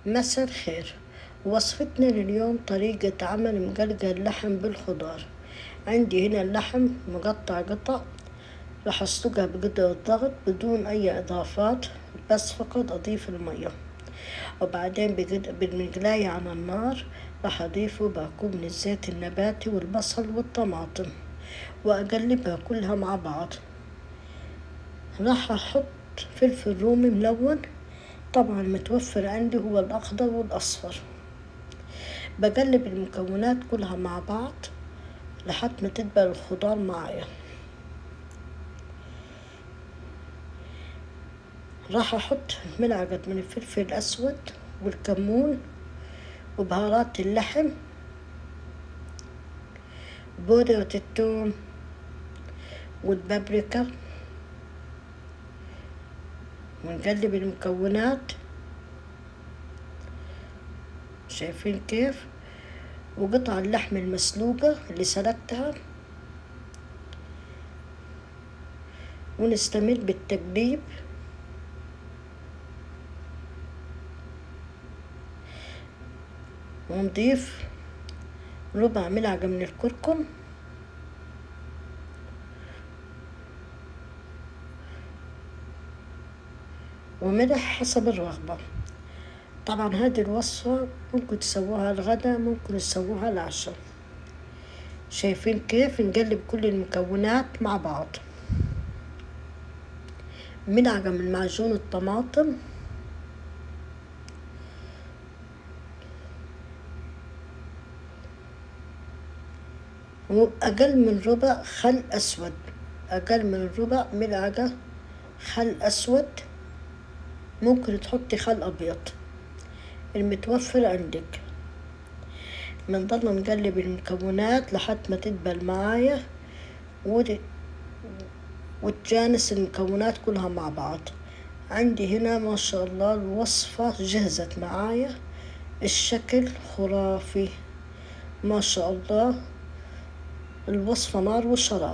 مساء الخير. وصفتنا لليوم طريقة عمل مقلقل اللحم بالخضار. عندي هنا اللحم مقطع قطع، راح أسلقها بقدر الضغط بدون أي إضافات، بس فقط أضيف المية، وبعدين بالمقلاية على النار راح أضيفه باكوب من الزيت النباتي والبصل والطماطم وأقلبها كلها مع بعض. راح أحط فلفل رومي ملون، طبعا متوفر عندي هو الأخضر والأصفر. بقلب المكونات كلها مع بعض لحد ما تدبل الخضار معايا. راح أحط ملعقة من الفلفل الأسود والكمون وبهارات اللحم، بودرة الثوم والبابريكا، ونقلب المكونات. شايفين كيف؟ وقطع اللحم المسلوقة اللي سلقتها، ونستمر بالتقليب. ونضيف ربع ملعقة من الكركم، وملح حسب الرغبة. طبعا هذه الوصفة ممكن تسووها الغدا، ممكن تسووها العشاء. شايفين كيف؟ نقلب كل المكونات مع بعض. ملعقة من معجون الطماطم، وأقل من ربع خل أسود، أقل من ربع ملعقة خل أسود. ممكن تحطي خل أبيض المتوفر عندك. بنضل نقلب المكونات لحد ما تدبل معايا وتجانس المكونات كلها مع بعض. عندي هنا ما شاء الله الوصفة جهزت معايا، الشكل خرافي ما شاء الله. الوصفة نار وشرار.